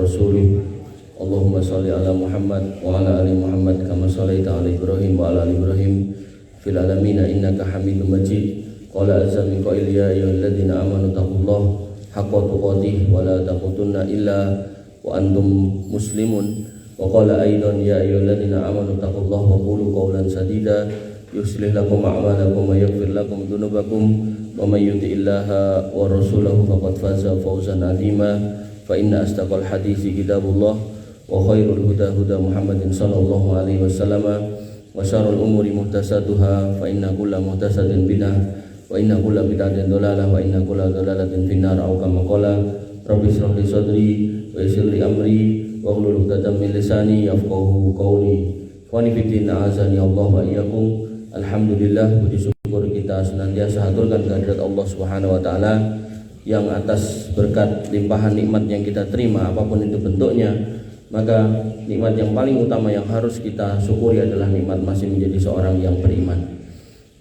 rasuluh. Allahumma shalli ala Muhammad wa ala ali Muhammad kama shallaita ala Ibrahim wa ala ali Ibrahim fil alamin innaka Hamidum Majid. Qala azza min qail ya ayyuhalladzina amanu taqullaha haqqa tuqatih wa la tamutunna illa wa antum muslimun. Wa qala aidan ya ayyuhalladzina amanu taqullaha wa qulu qawlan sadida yuslih lakum a'malakum wa yaghfir lakum dzunubakum wa may yuti'illaha wa rasulahu faqad faza fawzan 'azima. Fa inna asdaqal hadithi kitabullah wa khairul huda huda Muhammadin sallallahu alaihi wasallam wa syarrul umuri muhtasatuhá fa inna kulla muhtasatin bid'ah wa inna kulla bid'atin dhalalah wa inna kulla dhalalatin finnar. Au kama qala rabbi shrah li sadri wa yassir li amri wa hlul 'uqdatam min lisani yafqahu qawli. Wa nifidin a'azani Allah wa iyyakum. Alhamdulillah, puji syukur kita senantiasa haturkan kehadirat Allah Subhanahu wa taala yang atas berkat limpahan nikmat yang kita terima apapun itu bentuknya, maka nikmat yang paling utama yang harus kita syukuri adalah nikmat masih menjadi seorang yang beriman.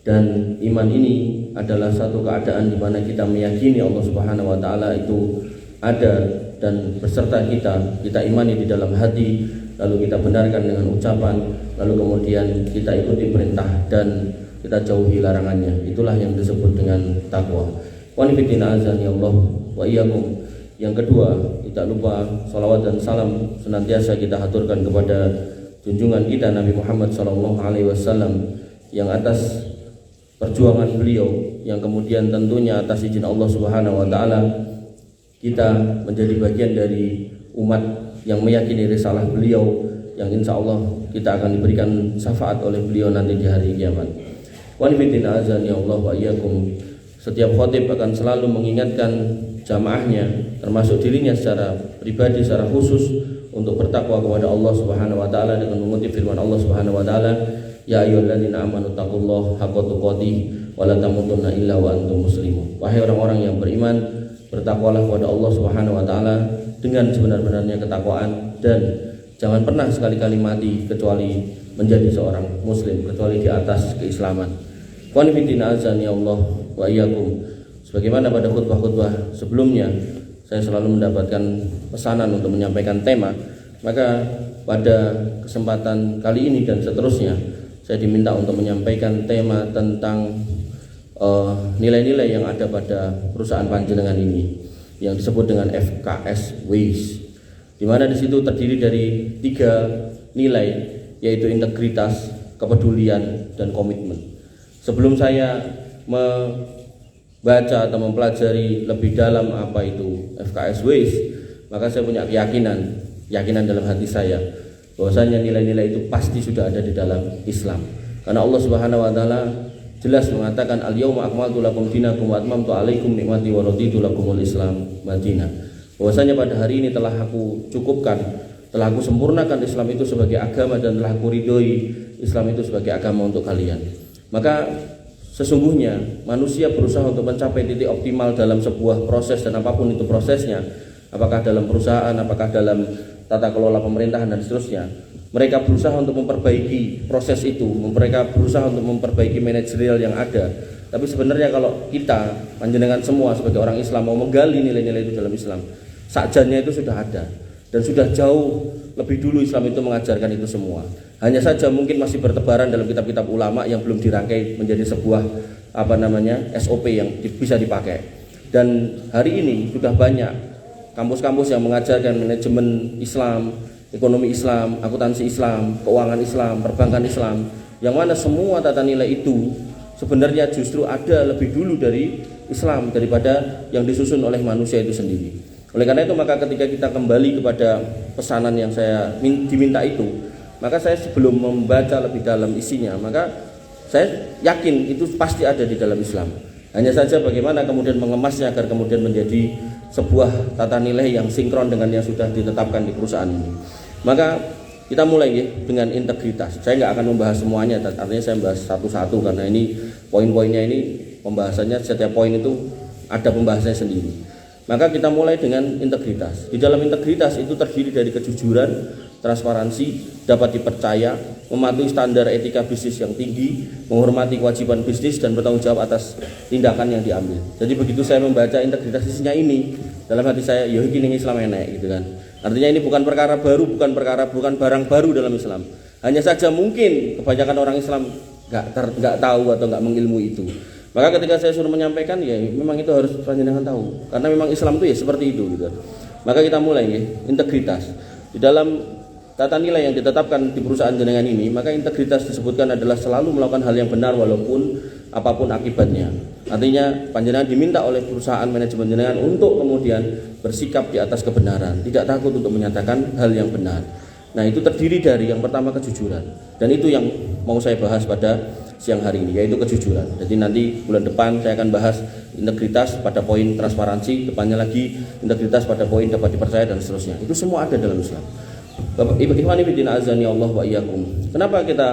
Dan iman ini adalah satu keadaan di mana kita meyakini Allah Subhanahu wa taala itu ada dan beserta kita imani di dalam hati, lalu kita benarkan dengan ucapan, lalu kemudian kita ikuti perintah dan kita jauhi larangannya. Itulah yang disebut dengan takwa. Wa nifidina azani Allah wa iyyakum. Yang kedua, tidak lupa salawat dan salam senantiasa kita haturkan kepada junjungan kita Nabi Muhammad SAW yang atas perjuangan beliau, yang kemudian tentunya atas izin Allah Subhanahu wa taala kita menjadi bagian dari umat yang meyakini risalah beliau, yang insya Allah kita akan diberikan syafaat oleh beliau nanti di hari kiamat. Wa nifidina azani Allah wa iyyakum. Setiap khatib akan selalu mengingatkan jamaahnya, termasuk dirinya secara pribadi, secara khusus, untuk bertakwa kepada Allah Subhanahu wa taala dengan mengutip firman Allah Subhanahu wa taala, ya ayyuhalladzina amanu taqullaha haqqa tuqatih wa la tamutunna illa wa antum muslimun. Wahai orang-orang yang beriman, bertakwalah kepada Allah Subhanahu wa taala dengan sebenar-benarnya ketakwaan, dan jangan pernah sekali-kali mati kecuali menjadi seorang muslim, kecuali di atas keislaman. Wa nifidina azani Allah wa iyyakum. Sebagaimana pada khutbah-khutbah sebelumnya saya selalu mendapatkan pesanan untuk menyampaikan tema, maka pada kesempatan kali ini dan seterusnya saya diminta untuk menyampaikan tema tentang nilai-nilai yang ada pada perusahaan panjenengan ini yang disebut dengan FKS Ways, di mana di situ terdiri dari 3 nilai, yaitu integritas, kepedulian, dan komitmen. Sebelum saya membaca atau mempelajari lebih dalam apa itu FKS Ways, maka saya punya keyakinan dalam hati saya bahwasanya nilai-nilai itu pasti sudah ada di dalam Islam, karena Allah Subhanahu wa taala jelas mengatakan al-yauma akmaltu lakum dinakum wa atmamtu alaikum nikmati wa raditu lakumul Islam madinah. Bahwasanya pada hari ini telah aku cukupkan, telah aku sempurnakan Islam itu sebagai agama, dan telah aku ridhoi Islam itu sebagai agama untuk kalian. Maka sesungguhnya manusia berusaha untuk mencapai titik optimal dalam sebuah proses, dan apapun itu prosesnya, apakah dalam perusahaan, apakah dalam tata kelola pemerintahan dan seterusnya, mereka berusaha untuk memperbaiki proses itu, mereka berusaha untuk memperbaiki manajerial yang ada. Tapi sebenarnya kalau kita, panjenengan semua sebagai orang Islam mau menggali nilai-nilai itu dalam Islam, sakjanya itu sudah ada, dan sudah jauh lebih dulu Islam itu mengajarkan itu semua. Hanya saja mungkin masih bertebaran dalam kitab-kitab ulama yang belum dirangkai menjadi sebuah SOP yang bisa dipakai. Dan hari ini sudah banyak kampus-kampus yang mengajarkan manajemen Islam, ekonomi Islam, akuntansi Islam, keuangan Islam, perbankan Islam, yang mana semua tata nilai itu sebenarnya justru ada lebih dulu dari Islam daripada yang disusun oleh manusia itu sendiri. Oleh karena itu, maka ketika kita kembali kepada pesanan yang saya diminta itu, maka saya sebelum membaca lebih dalam isinya, maka saya yakin itu pasti ada di dalam Islam. Hanya saja bagaimana kemudian mengemasnya agar kemudian menjadi sebuah tata nilai yang sinkron dengan yang sudah ditetapkan di perusahaan ini. Maka kita mulai ya dengan integritas. Saya nggak akan membahas semuanya, artinya saya membahas satu-satu, karena ini poin-poinnya ini pembahasannya, setiap poin itu ada pembahasannya sendiri. Maka kita mulai dengan integritas. Di dalam integritas itu terdiri dari kejujuran, transparansi, dapat dipercaya, mematuhi standar etika bisnis yang tinggi, menghormati kewajiban bisnis, dan bertanggung jawab atas tindakan yang diambil. Jadi begitu saya membaca integritas ini, dalam hati saya, ya iki ning Islam enek gitu kan. Artinya ini bukan perkara baru, bukan barang baru dalam Islam. Hanya saja mungkin kebanyakan orang Islam nggak tahu atau nggak mengilmui itu. Maka ketika saya suruh menyampaikan, ya memang itu harus panjenengan tahu. Karena memang Islam itu ya seperti itu gitu. Maka kita mulai ya, integritas. Di dalam tata nilai yang ditetapkan di perusahaan jenengan ini, maka integritas disebutkan adalah selalu melakukan hal yang benar walaupun apapun akibatnya. Artinya panjenengan diminta oleh perusahaan manajemen jenengan untuk kemudian bersikap di atas kebenaran, tidak takut untuk menyatakan hal yang benar. Nah, itu terdiri dari yang pertama kejujuran. Dan itu yang mau saya bahas pada siang hari ini, yaitu kejujuran. Jadi nanti bulan depan saya akan bahas integritas pada poin transparansi, depannya lagi integritas pada poin dapat dipercaya dan seterusnya. Itu semua ada dalam Islam. Bapak Ibu Ikhwani fillah azani Allah wa iyyakum. Kenapa kita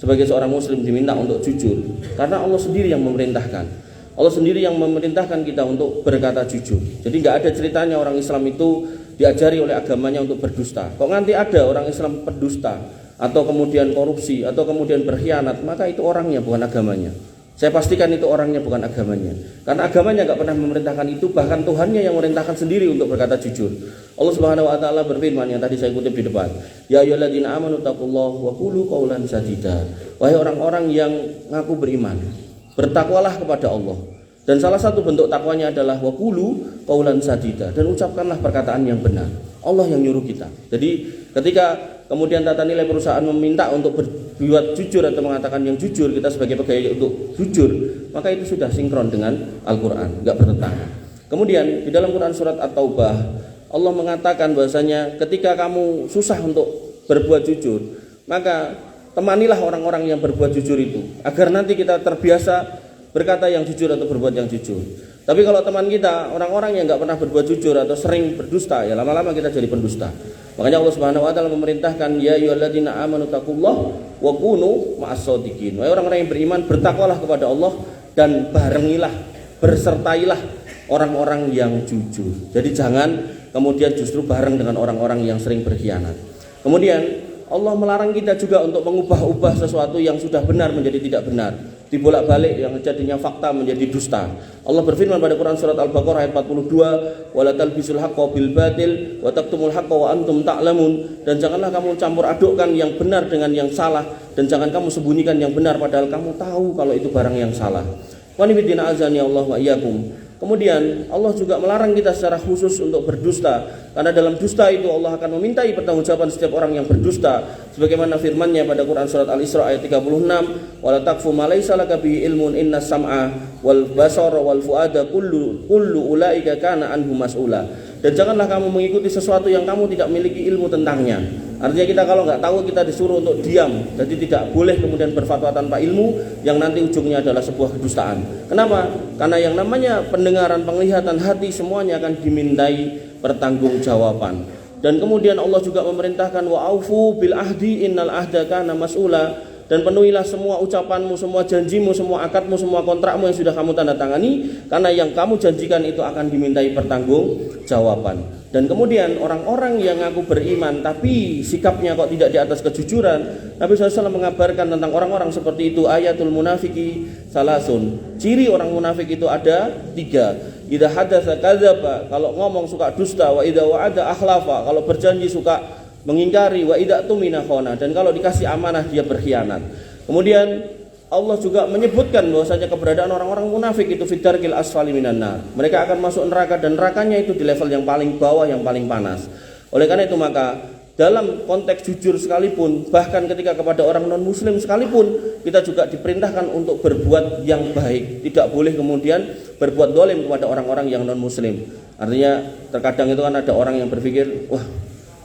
sebagai seorang muslim diminta untuk jujur? Karena Allah sendiri yang memerintahkan. Allah sendiri yang memerintahkan kita untuk berkata jujur. Jadi nggak ada ceritanya orang Islam itu diajari oleh agamanya untuk berdusta. Kok nanti ada orang Islam pendusta atau kemudian korupsi atau kemudian berkhianat, maka itu orangnya bukan agamanya. Saya pastikan itu orangnya bukan agamanya. Karena agamanya nggak pernah memerintahkan itu, bahkan Tuhannya yang memerintahkan sendiri untuk berkata jujur. Allah Subhanahu wa taala berfirman yang tadi saya kutip di depan, ya ayyuhalladzina amanu taqullaha wa qulu qaulan sadida. Wahai orang-orang yang ngaku beriman, bertakwalah kepada Allah. Dan salah satu bentuk takwanya adalah wa qulu qaulan sadida, dan ucapkanlah perkataan yang benar. Allah yang nyuruh kita. Jadi ketika kemudian tata nilai perusahaan meminta untuk berbuat jujur atau mengatakan yang jujur, kita sebagai pegawai untuk jujur, maka itu sudah sinkron dengan Al-Quran, nggak bertentangan. Kemudian di dalam Quran surat At-Taubah, Allah mengatakan bahwasanya ketika kamu susah untuk berbuat jujur, maka temanilah orang-orang yang berbuat jujur itu, agar nanti kita terbiasa berkata yang jujur atau berbuat yang jujur. Tapi kalau teman kita orang-orang yang nggak pernah berbuat jujur atau sering berdusta, ya lama-lama kita jadi pendusta. Makanya Allah Subhanahu wa taala memerintahkan, ya ayyuhalladzina amanu taqullaha wa kunu ma'as-shadiqin. Wahai orang-orang yang beriman, bertakwalah kepada Allah dan barengilah, bersertailah orang-orang yang jujur. Jadi jangan kemudian justru bareng dengan orang-orang yang sering berkhianat. Kemudian Allah melarang kita juga untuk mengubah-ubah sesuatu yang sudah benar menjadi tidak benar, dibolak-balik yang jadinya fakta menjadi dusta. Allah berfirman pada Quran surat Al-Baqarah ayat 42, wala talbisul haqqo bil batil wa taktumul haqqo wa antum ta'lamun. Dan janganlah kamu campur adukkan yang benar dengan yang salah, dan jangan kamu sembunyikan yang benar padahal kamu tahu kalau itu barang yang salah. Wa nibidina azani Allah wa iyyakum. Kemudian Allah juga melarang kita secara khusus untuk berdusta, karena dalam dusta itu Allah akan memintai pertanggungjawaban setiap orang yang berdusta, sebagaimana firman-Nya pada Quran surat Al-Isra ayat 36, wala taqfu ma laysa laka bihi ilmun innas sam'a wal basara wal fuada kullu ulaika kana anhu mas'ula. Dan janganlah kamu mengikuti sesuatu yang kamu tidak memiliki ilmu tentangnya. Artinya kita kalau nggak tahu, kita disuruh untuk diam. Jadi tidak boleh kemudian berfatwa tanpa ilmu, yang nanti ujungnya adalah sebuah kedustaan. Kenapa? Karena yang namanya pendengaran, penglihatan, hati, semuanya akan dimintai pertanggungjawaban. Dan kemudian Allah juga memerintahkan wa aufu bil ahdi innal ahda kana mas'ula. Dan penuhilah semua ucapanmu, semua janjimu, semua akadmu, semua kontrakmu yang sudah kamu tanda tangani, karena yang kamu janjikan itu akan dimintai pertanggungjawaban. Dan kemudian orang-orang yang ngaku beriman tapi sikapnya kok tidak di atas kejujuran, Nabi SAW mengabarkan tentang orang-orang seperti itu, ayatul munafiki salasun. Ciri orang munafik itu ada 3. Idza hadatsa kadzaba, kalau ngomong suka dusta, wa idza wa'ada akhlafa, kalau berjanji suka mengingkari, wa idza tumina khana, dan kalau dikasih amanah dia berkhianat. Kemudian Allah juga menyebutkan bahwasanya keberadaan orang-orang munafik itu fidarkil asfali minan nar. Mereka akan masuk neraka, dan nerakanya itu di level yang paling bawah, yang paling panas. Oleh karena itu maka dalam konteks jujur sekalipun, bahkan ketika kepada orang non muslim sekalipun, kita juga diperintahkan untuk berbuat yang baik. Tidak boleh kemudian berbuat dolim kepada orang-orang yang non muslim. Artinya terkadang itu kan ada orang yang berpikir, wah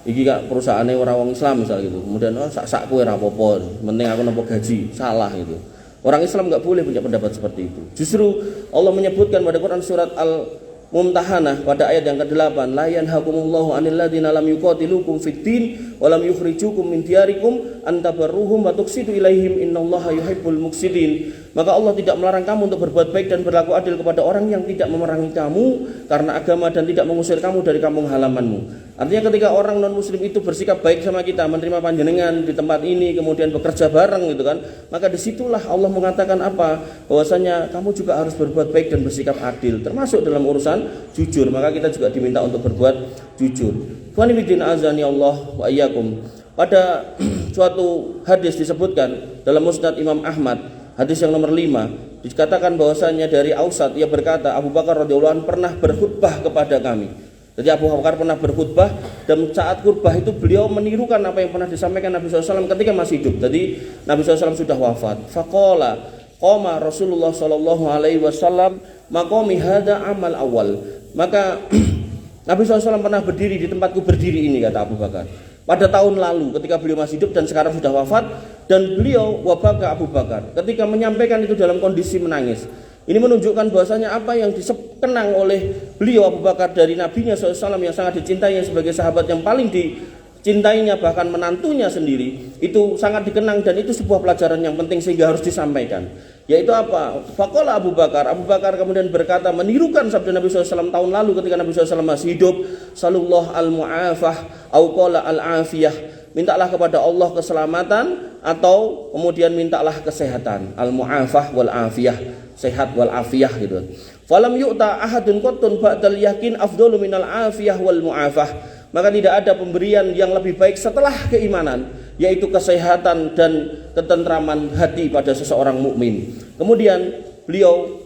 iki gak perusahaannya orang Islam misal gitu. Kemudian sak kowe ora apa-apa, penting aku nampa gaji. Salah gitu. Orang Islam enggak boleh punya pendapat seperti itu. Justru Allah menyebutkan pada Quran surat Al-Mumtahanah pada ayat yang ke-8, la yanhakumullahu 'anil ladzina lam yuqatilukum fid din wa lam yukhrijukum min diyarikum an tabarruhum wa tuqsitu ilaihim innallaha yuhibbul muqsitin. Maka Allah tidak melarang kamu untuk berbuat baik dan berlaku adil kepada orang yang tidak memerangi kamu karena agama dan tidak mengusir kamu dari kampung halamanmu. Artinya ketika orang non muslim itu bersikap baik sama kita, menerima panjenengan di tempat ini, kemudian bekerja bareng gitu kan, maka disitulah Allah mengatakan apa? Bahwasanya kamu juga harus berbuat baik dan bersikap adil, termasuk dalam urusan jujur. Maka kita juga diminta untuk berbuat jujur. Ikhwani fillah azani Allah wa iyyakum. Pada suatu hadis disebutkan dalam Musnad Imam Ahmad, hadis yang nomor 5, dikatakan bahwasanya dari Ausad, ia berkata, Abu Bakar radhiyallahu anhu pernah berkhutbah kepada kami. Jadi Abu Bakar pernah berkhutbah, dan saat khutbah itu beliau menirukan apa yang pernah disampaikan Nabi SAW ketika masih hidup. Jadi Nabi SAW sudah wafat. Faqala qoma Rasulullah SAW maqami hada amal awal. Maka Nabi SAW pernah berdiri di tempatku berdiri ini, kata Abu Bakar, pada tahun lalu ketika beliau masih hidup dan sekarang sudah wafat. Dan beliau wabaka Abu Bakar ketika menyampaikan itu dalam kondisi menangis. Ini menunjukkan bahwasanya apa yang dikenang oleh beliau Abu Bakar dari nabinya SAW yang sangat dicintainya sebagai sahabat yang paling dicintainya, bahkan menantunya sendiri, itu sangat dikenang, dan itu sebuah pelajaran yang penting sehingga harus disampaikan. Yaitu apa? Faqala Abu Bakar kemudian berkata, menirukan sabda Nabi SAW tahun lalu ketika Nabi SAW masih hidup, sallallahu al-mu'afah au qala al-afiyah, mintalah kepada Allah keselamatan atau kemudian mintalah kesehatan, al-mu'afah wal afiyah, sehat wal afiyah gitu. Falam yu'ta ahadun qattun ba'dal yakin afdalu minal afiyah wal mu'afah. Maka tidak ada pemberian yang lebih baik setelah keimanan, yaitu kesehatan dan ketentraman hati pada seseorang mukmin. Kemudian beliau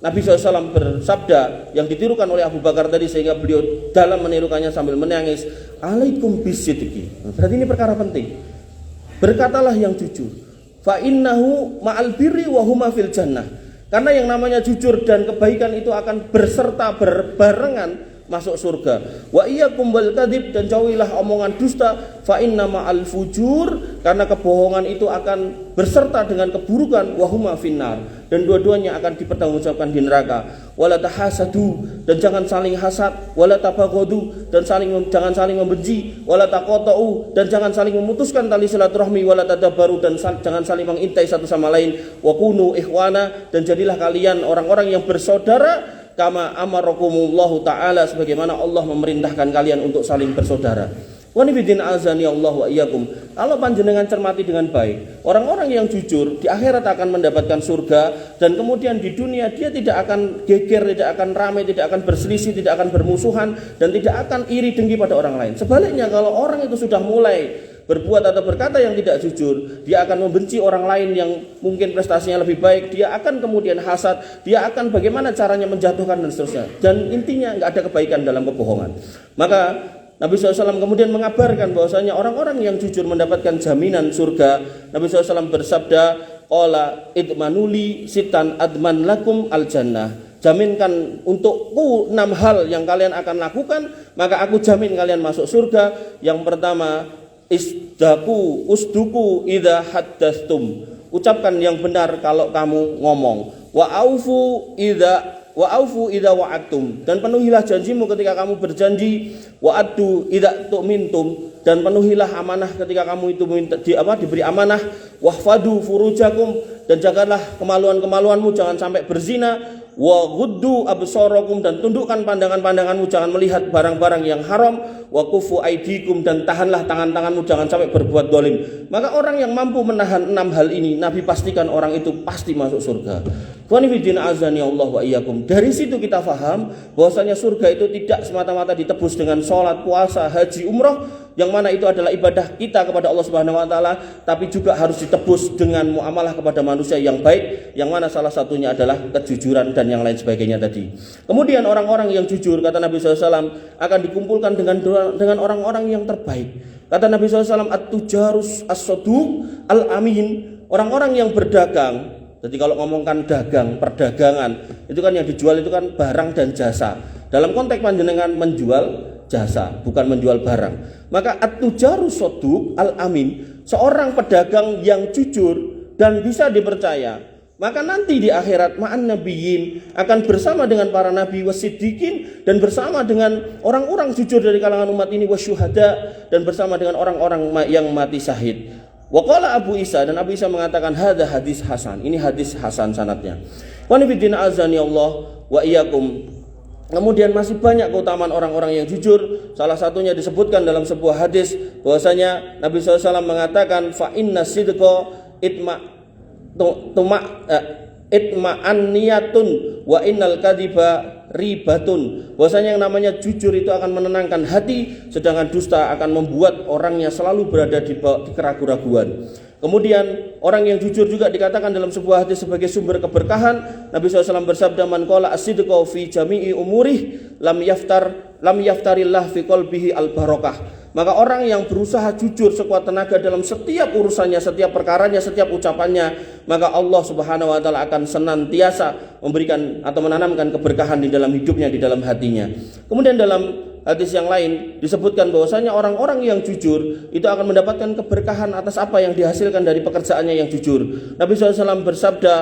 Nabi SAW bersabda yang ditirukan oleh Abu Bakar tadi, sehingga beliau dalam menirukannya sambil menangis, alaikum bisidqi. Berarti ini perkara penting. Berkatalah yang jujur. Fa innahu ma'al birri wa huma fil jannah. Karena yang namanya jujur dan kebaikan itu akan berserta berbarengan masuk surga. Wa iyyakum wal kadzib, dan jauhilah omongan dusta. Fa inna ma'al fujur, karena kebohongan itu akan berserta dengan keburukan. Wa huma finnar, dan dua-duanya akan dipertanggungjawabkan di neraka. Wala tahasadu, dan jangan saling hasad. Wala tabaghadu, dan jangan saling membenci. Wala taqata'u, dan jangan saling memutuskan tali silaturahmi. Wala tadabaru, dan jangan saling mengintai satu sama lain. Wa kunu ikhwana, dan jadilah kalian orang-orang yang bersaudara, kama amarakumullahu ta'ala, sebagaimana Allah memerintahkan kalian untuk saling bersaudara. Wa nibidin azani Allah wa iyyakum. Kalau panjenengan cermati dengan baik, orang-orang yang jujur di akhirat akan mendapatkan surga, dan kemudian di dunia dia tidak akan geger, tidak akan ramai, tidak akan berselisih, tidak akan bermusuhan, dan tidak akan iri dengki pada orang lain. Sebaliknya, kalau orang itu sudah mulai berbuat atau berkata yang tidak jujur, dia akan membenci orang lain yang mungkin prestasinya lebih baik, dia akan kemudian hasad, dia akan bagaimana caranya menjatuhkan dan seterusnya, dan intinya nggak ada kebaikan dalam kebohongan. Maka Nabi SAW kemudian mengabarkan bahwasanya orang-orang yang jujur mendapatkan jaminan surga. Nabi SAW bersabda, qala idmanuli sitan adman lakum al jannah. Jaminkan untukku 6 hal yang kalian akan lakukan, maka aku jamin kalian masuk surga. Yang pertama, usduku idza haddatstum. Ucapkan yang benar kalau kamu ngomong. Wa aufu idza wa'adtum, dan penuhilah janjimu ketika kamu berjanji. Wa'addu idza tu'mintum, dan penuhilah amanah ketika kamu itu diberi amanah. Wahfadu furujakum, dan jagalah kemaluan-kemaluanmu, jangan sampai berzina. Wa ghuddu absarakum, dan tundukkan pandangan-pandanganmu, jangan melihat barang-barang yang haram. Wa kufu aidikum, dan tahanlah tangan-tanganmu, jangan sampai berbuat dolim. Maka orang yang mampu menahan 6 hal ini, Nabi pastikan orang itu pasti masuk surga. Qanifidina azani Allah wa iyyakum. Dari situ kita faham bahwasanya surga itu tidak semata-mata ditebus dengan sholat, puasa, haji, umroh, yang mana itu adalah ibadah kita kepada Allah Subhanahu wa taala, tapi juga harus ditebus dengan muamalah kepada manusia yang baik, yang mana salah satunya adalah kejujuran dan yang lain sebagainya tadi. Kemudian orang-orang yang jujur, kata Nabi SAW, akan dikumpulkan dengan orang-orang yang terbaik. Kata Nabi SAW, at-tujarus as-saduq al-amin, orang-orang yang berdagang. Jadi kalau ngomongkan dagang, perdagangan, itu kan yang dijual itu kan barang dan jasa. Dalam konteks panjenengan menjual jasa, bukan menjual barang. Maka at-tujarus as-saduq al-amin, seorang pedagang yang jujur dan bisa dipercaya, maka nanti di akhirat ma'an nabiyyin, akan bersama dengan para nabi, wasiddiqin, dan bersama dengan orang-orang jujur dari kalangan umat ini, wasyuhada, dan bersama dengan orang-orang yang mati syahid. Waqala Abu Isa, dan Abu Isa mengatakan hadza hadis hasan, ini hadis hasan sanadnya. Wa nabiyina azani Allah wa iyyakum. Kemudian masih banyak keutamaan orang-orang yang jujur. Salah satunya disebutkan dalam sebuah hadis bahwasanya Nabi SAW mengatakan fa inna sidqa itma'anniyatun wa innal kadhiba ribatun. Bahwasanya yang namanya jujur itu akan menenangkan hati, sedangkan dusta akan membuat orangnya selalu berada di keraguan-raguan. Kemudian orang yang jujur juga dikatakan dalam sebuah hadis sebagai sumber keberkahan. Nabi SAW bersabda, man qala as-sidqa fi jami'i umurih lam yaftarillah fi qalbihi al-barakah. Maka orang yang berusaha jujur sekuat tenaga dalam setiap urusannya, setiap perkaranya, setiap ucapannya, maka Allah Subhanahu wa taala akan senantiasa memberikan atau menanamkan keberkahan di dalam hidupnya, di dalam hatinya. Kemudian dalam hadis yang lain disebutkan bahwasanya orang-orang yang jujur itu akan mendapatkan keberkahan atas apa yang dihasilkan dari pekerjaannya yang jujur. Nabi SAW bersabda,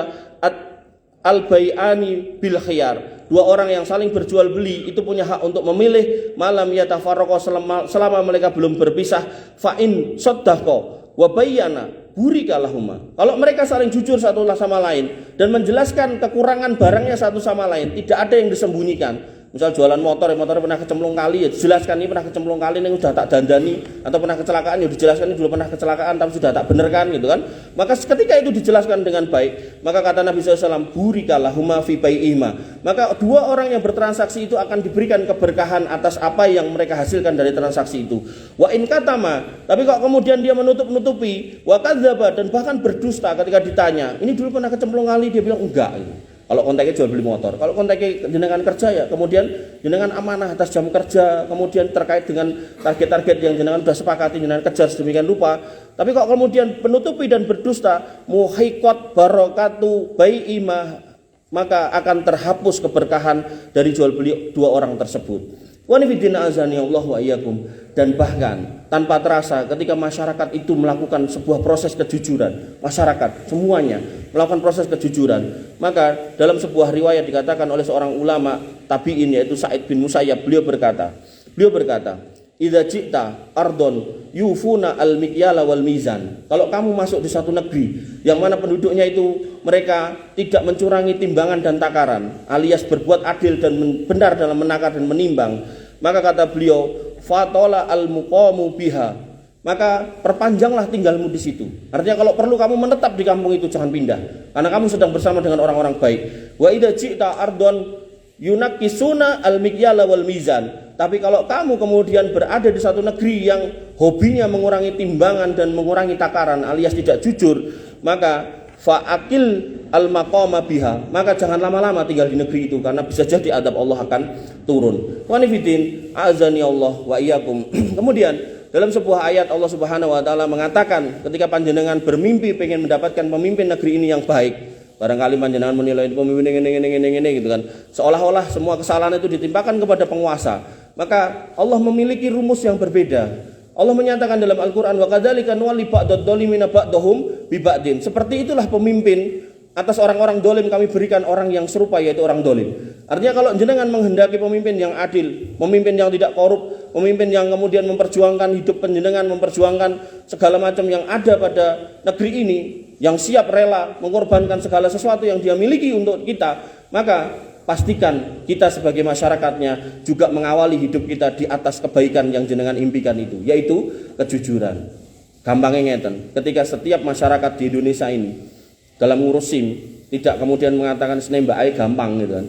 al-bai'ani bil khiyar. Dua orang yang saling berjual beli itu punya hak untuk memilih malam yatafarraqa selama mereka belum berpisah. Fa in saddaqa wa bayyana burika lahuma. Kalau mereka saling jujur satu sama lain dan menjelaskan kekurangan barangnya satu sama lain, tidak ada yang disembunyikan. Misal jualan motor pernah kecemplung kali, ya dijelaskan ini pernah kecemplung kali, ini sudah tak dandani, atau pernah kecelakaan, ya dijelaskan ini dulu pernah kecelakaan tapi sudah tak benerkan gitu kan. Maka ketika itu dijelaskan dengan baik, maka kata Nabi SAW, burika lahuma fi bai'ihima. Maka dua orang yang bertransaksi itu akan diberikan keberkahan atas apa yang mereka hasilkan dari transaksi itu. Wa in katama, tapi kok kemudian dia menutup-nutupi, wa kadzdzaba, dan bahkan berdusta ketika ditanya, ini dulu pernah kecemplung kali, dia bilang enggak gitu. Kalau kontaknya jual beli motor, kalau kontaknya jenengan kerja ya, kemudian jenengan amanah atas jam kerja, kemudian terkait dengan target-target yang jenengan sudah sepakati, jenengan kejar sedemikian rupa. Tapi kok kemudian penutupi dan berdusta, muhiqat barakatu bai'imah, maka akan terhapus keberkahan dari jual beli dua orang tersebut. Wa nifidina azani Allah wa iyyakum. Dan bahkan tanpa terasa ketika masyarakat itu melakukan sebuah proses kejujuran, masyarakat semuanya melakukan proses kejujuran, maka dalam sebuah riwayat dikatakan oleh seorang ulama tabi'in yaitu Sa'id bin Musayyab, beliau berkata, idza ji'ta ardon yufuna al-mikyala wal mizan. Kalau kamu masuk di satu negeri yang mana penduduknya itu mereka tidak mencurangi timbangan dan takaran, alias berbuat adil dan benar dalam menakar dan menimbang, maka kata beliau, fatola al-muqamu biha, maka perpanjanglah tinggalmu di situ. Artinya kalau perlu kamu menetap di kampung itu, jangan pindah, karena kamu sedang bersama dengan orang-orang baik. Wa idza ji'ta ardon yunakisuna al-mikyala wal mizan. Tapi kalau kamu kemudian berada di satu negeri yang hobinya mengurangi timbangan dan mengurangi takaran alias tidak jujur, maka fa'akil al-maqama biha, maka jangan lama-lama tinggal di negeri itu, karena bisa jadi adab Allah akan turun. Wa nifidin azani Allah wa iyyakum. Kemudian dalam sebuah ayat Allah Subhanahu wa taala mengatakan, ketika panjenengan bermimpi pengen mendapatkan pemimpin negeri ini yang baik, barangkali panjenengan menilai pemimpin ini gitu kan, seolah-olah semua kesalahan itu ditimpakan kepada penguasa, maka Allah memiliki rumus yang berbeda. Allah menyatakan dalam Al-Quran, wa kadzalika nuwalli ba'dadh-dhalimina ba'dahum bi ba'din. Seperti itulah pemimpin atas orang-orang dolim kami berikan orang yang serupa, yaitu orang dolim. Artinya kalau jenengan menghendaki pemimpin yang adil, pemimpin yang tidak korup, pemimpin yang kemudian memperjuangkan hidup penjenengan, memperjuangkan segala macam yang ada pada negeri ini, yang siap rela mengorbankan segala sesuatu yang dia miliki untuk kita, maka pastikan kita sebagai masyarakatnya juga mengawali hidup kita di atas kebaikan yang jenengan impikan itu, yaitu kejujuran. Gampangnya ngeten, ketika setiap masyarakat di Indonesia ini dalam ngurus SIM tidak kemudian mengatakan senembak ae gampang gitu kan.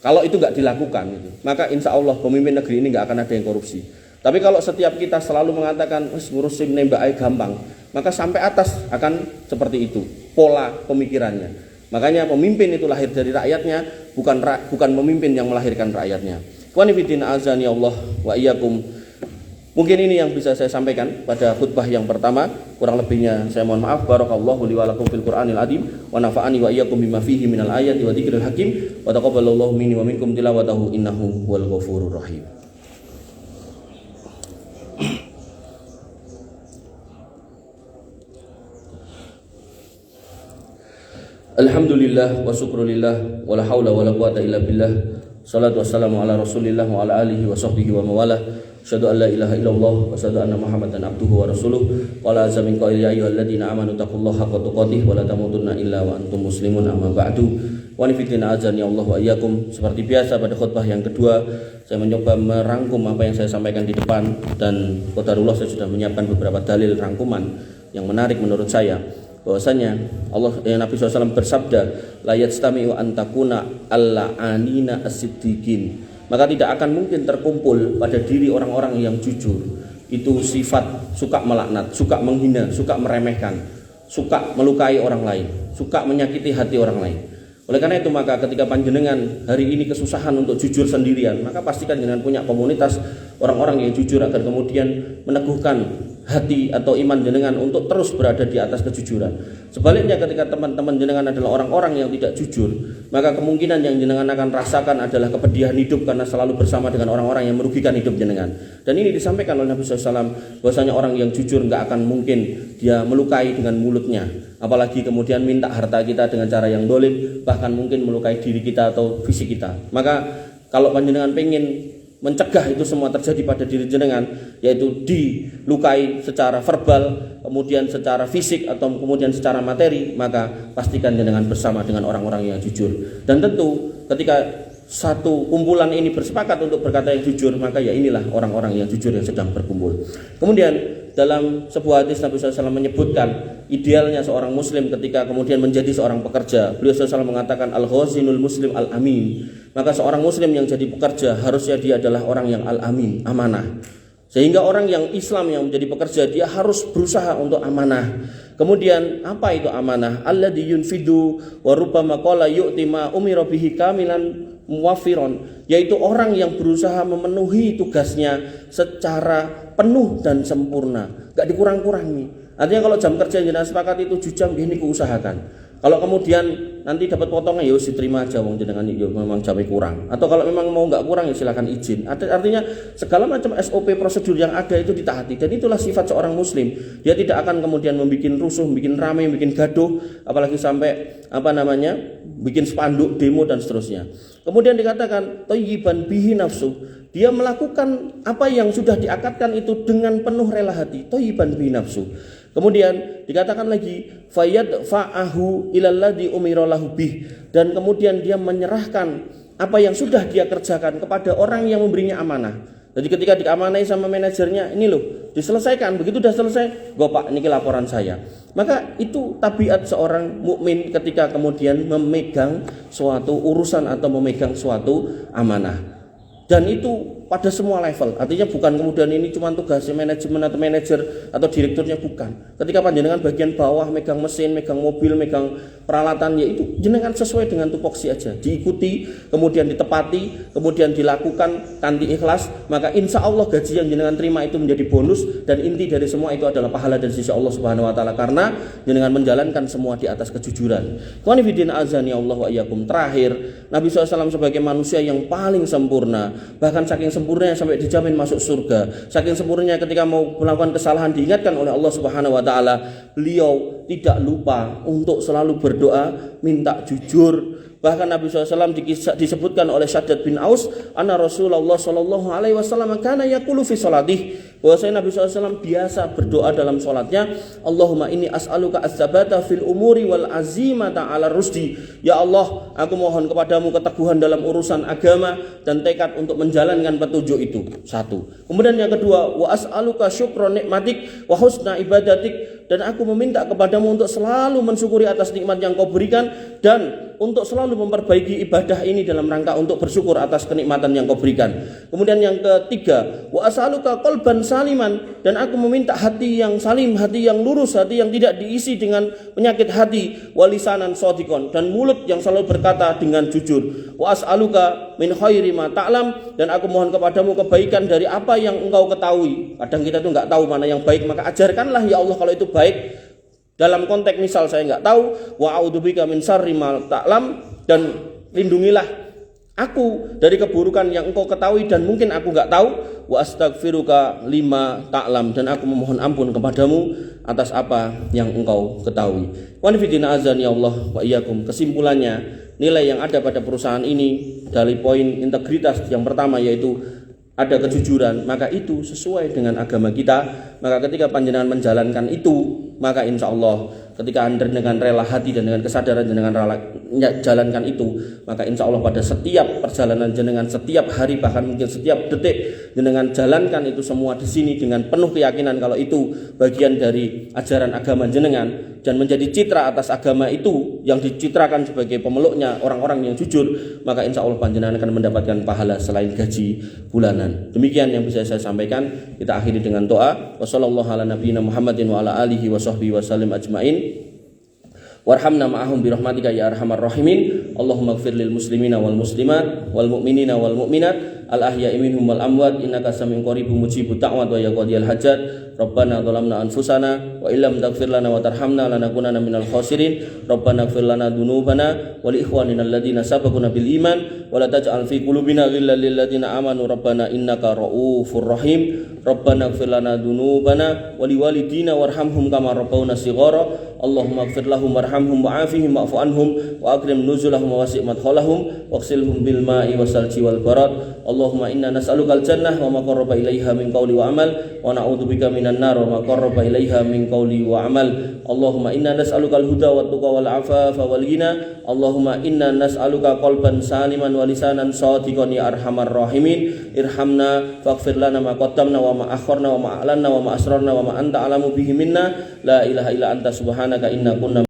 Kalau itu enggak dilakukan gitu, maka insya Allah pemimpin negeri ini enggak akan ada yang korupsi. Tapi kalau setiap kita selalu mengatakan ngurus SIM nembak ae gampang, maka sampai atas akan seperti itu pola pemikirannya. Makanya pemimpin itu lahir dari rakyatnya, bukan pemimpin yang melahirkan rakyatnya. Wa nifidin azani Allah wa iyyakum. Mungkin ini yang bisa saya sampaikan pada khutbah yang pertama. Kurang lebihnya saya mohon maaf. Barakallahu li wa lakum fil Qur'anil azim wa nafa'ani wa iyyakum bima fihi minal ayati wa dzikril hakim wa taqabbalallahu minni wa minkum tilawatahu innahu huwal ghafurur rahim. Alhamdulillah wa syukrulillah wa la haula wa la quwata illa billah. Salatu wassalamu ala Rasulillah wa ala alihi wa sahbihi wa mawalah. Asyhadu an la ilaha illallah wa asyhadu anna Muhammadan abduhu wa rasuluh. Qala azza min qail ya ayyuhalladzina amanu taqullaha haqqa tuqatih wa la tamutunna illa wa antum muslimun amma ba'du. Wa nifidina azani Allah wa iyyakum. Seperti biasa pada khutbah yang kedua saya mencoba merangkum apa yang saya sampaikan di depan, dan qadarullah saya sudah menyiapkan beberapa dalil rangkuman yang menarik menurut saya, bahwasanya Nabi SAW bersabda, la yastami'u an takuna al-la'anina as-siddiqin. Maka tidak akan mungkin terkumpul pada diri orang-orang yang jujur itu sifat suka melaknat, suka menghina, suka meremehkan, suka melukai orang lain, suka menyakiti hati orang lain. Oleh karena itu maka ketika panjenengan hari ini kesusahan untuk jujur sendirian, maka pastikan jenengan punya komunitas orang-orang yang jujur agar kemudian meneguhkan hati atau iman jenengan untuk terus berada di atas kejujuran. Sebaliknya ketika teman-teman jenengan adalah orang-orang yang tidak jujur, maka kemungkinan yang jenengan akan rasakan adalah kepedihan hidup karena selalu bersama dengan orang-orang yang merugikan hidup jenengan. Dan ini disampaikan oleh Nabi SAW, bahwasanya orang yang jujur nggak akan mungkin dia melukai dengan mulutnya, apalagi kemudian minta harta kita dengan cara yang dolim, bahkan mungkin melukai diri kita atau fisik kita. Maka kalau panjenengan pengen mencegah itu semua terjadi pada diri jenengan, yaitu dilukai secara verbal, kemudian secara fisik, atau kemudian secara materi, maka pastikan jenengan bersama dengan orang-orang yang jujur. Dan tentu ketika satu kumpulan ini bersepakat untuk berkata yang jujur, maka ya inilah orang-orang yang jujur yang sedang berkumpul. Kemudian dalam sebuah hadis Nabi SAW menyebutkan idealnya seorang muslim ketika kemudian menjadi seorang pekerja. Beliau SAW mengatakan al-ghazinul muslim al-amin. Maka seorang muslim yang jadi pekerja harusnya dia adalah orang yang al-amin, amanah. Sehingga orang yang Islam yang menjadi pekerja, dia harus berusaha untuk amanah. Kemudian apa itu amanah? Alladzi yunfidu wa rubbama qala yu'ti ma umira bihi kamilan muwaffiron, yaitu orang yang berusaha memenuhi tugasnya secara penuh dan sempurna, gak dikurang-kurangi. Artinya kalau jam kerja jenengan sepakat itu 7 jam, ini kuusahakan. Kalau kemudian nanti dapat potongan, ya diterima aja wong jenengan ya memang jamnya kurang. Atau kalau memang mau nggak kurang ya silakan izin. Artinya segala macam SOP prosedur yang ada itu ditaati, dan itulah sifat seorang muslim. Dia tidak akan kemudian membuat rusuh, bikin ramai, bikin gaduh, apalagi sampai bikin spanduk, demo dan seterusnya. Kemudian dikatakan thayyiban bihi nafsu, dia melakukan apa yang sudah diakatkan itu dengan penuh rela hati, thayyiban bihi nafsu. Kemudian dikatakan lagi fayadfa'ahu ilalladzi umira lahu bih, dan kemudian dia menyerahkan apa yang sudah dia kerjakan kepada orang yang memberinya amanah. Jadi ketika diamanai sama manajernya, ini loh diselesaikan, begitu sudah selesai, "Go Pak, ini laporan saya." Maka itu tabiat seorang mukmin ketika kemudian memegang suatu urusan atau memegang suatu amanah. Dan itu pada semua level. Artinya bukan kemudian ini cuma tugasnya manajemen atau manajer atau direkturnya, bukan. Ketika panjenengan bagian bawah megang mesin, megang mobil, megang peralatan, ya itu jenengan sesuai dengan tupoksi aja, diikuti, kemudian ditepati, kemudian dilakukan kanthi ikhlas, maka insya Allah gaji yang jenengan terima itu menjadi bonus, dan inti dari semua itu adalah pahala dari sisi Allah Subhanahu wa taala, karena jenengan menjalankan semua di atas kejujuran. Qanifidin azani Allah wa iyyakum. Terakhir, Nabi SAW sebagai manusia yang paling sempurna, bahkan saking sempurnanya sampai dijamin masuk surga, saking sempurnanya ketika mau melakukan kesalahan diingatkan oleh Allah Subhanahu wa taala, beliau tidak lupa untuk selalu berdoa minta jujur. Bahkan Nabi SAW disebutkan oleh Syaddad bin Aus, anna Rasulullah sallallahu alaihi wasallam kana yaqulu fi salatih, bahwasanya Nabi SAW biasa berdoa dalam salatnya, Allahumma inni as'aluka az-zabata fil umuri wal azimata 'ala rusdi. Ya Allah, aku mohon kepadamu keteguhan dalam urusan agama dan tekad untuk menjalankan petunjuk itu. Satu. Kemudian yang kedua, wa as'aluka syukra nikmatik wa husna ibadatik, dan aku meminta kepadamu untuk selalu mensyukuri atas nikmat yang kau berikan dan untuk selalu memperbaiki ibadah ini dalam rangka untuk bersyukur atas kenikmatan yang kau berikan. Kemudian yang ketiga, wa as'aluka qalban saliman, dan aku meminta hati yang salim, hati yang lurus, hati yang tidak diisi dengan penyakit hati, wa lisanan shadiqan, dan mulut yang selalu berkata dengan jujur. Wa as'aluka min khairi ma ta'lam, dan aku mohon kepadamu kebaikan dari apa yang engkau ketahui. Kadang kita tuh enggak tahu mana yang baik, maka ajarkanlah ya Allah kalau itu baik. Dalam konteks misal saya enggak tahu, wa a'udzubika min syarri ma ta'lam, dan lindungilah aku dari keburukan yang engkau ketahui dan mungkin aku enggak tahu, wa astaghfiruka lima ta'lam, dan aku memohon ampun kepadamu atas apa yang engkau ketahui. Wa nifidina azan ya Allah wa iyyakum. Kesimpulannya, nilai yang ada pada perusahaan ini dari poin integritas yang pertama yaitu ada kejujuran, maka itu sesuai dengan agama kita. Maka ketika panjenengan menjalankan itu, maka insya Allah ketika Anda dengan rela hati dan dengan kesadaran dengan rela jalankan itu, maka insya Allah pada setiap perjalanan jenengan, setiap hari, bahkan mungkin setiap detik jenengan jalankan itu semua di sini dengan penuh keyakinan kalau itu bagian dari ajaran agama jenengan dan menjadi citra atas agama itu yang dicitrakan sebagai pemeluknya orang-orang yang jujur, maka insya Allah panjenengan akan mendapatkan pahala selain gaji bulanan. Demikian yang bisa saya sampaikan. Kita akhiri dengan doa. Wassallallahu ala nabiyina Muhammadin wa ala alihi wa sahbihi wa sallim ajmain. Warhamna ma'ahum birahmatika ya arhamar rahimin. Allahumma ighfir lil muslimina wal muslimat wal mu'minina wal mu'minat al ahya'i minhum wal amwat innaka samiun qaribun mujibud da'wat wa ya qadiyal hajat. Rabbana zalamna anfusana wa illam taghfir lana wa tarhamna lanakunanna minal khasirin. Rabbana ighfir lana dzunubana wa li ikhwanina alladziina sabaquna bil iman wa la taj'al fi qulubina ghillan lil ladziina amanu rabbana innaka ra'ufur rahim. Rabbana ighfir lana dzunubana wa liwalidina warhamhum kama rabbawna shighara. Allahumma ighfir lahum warhamhum wa'afihim wa'fu anhum wa akrim nuzulahum wa wasi' madkhalahum waghsilhum bil ma'i wasalji wal barad. Allahumma inna nas'alukal jannah wa ma qarraba ilaiha min qawli wa amal wa na'udzubika minan nar wa ma qarraba ilaiha min qawli wa amal. Allahumma inna nas'alukal huda wat tuqa wal afafa wal ghina. Allahumma inna nas'aluka qalban saliman wa lisanan shadiqan ya arhamar rahimin. Irhamna faghfir lana ma qaddamna wa ma akharna wa ma a'lanna wa ma asrarna wa ma anta alamu bihi minna. La ilaha illa anta subhanaka inna kunna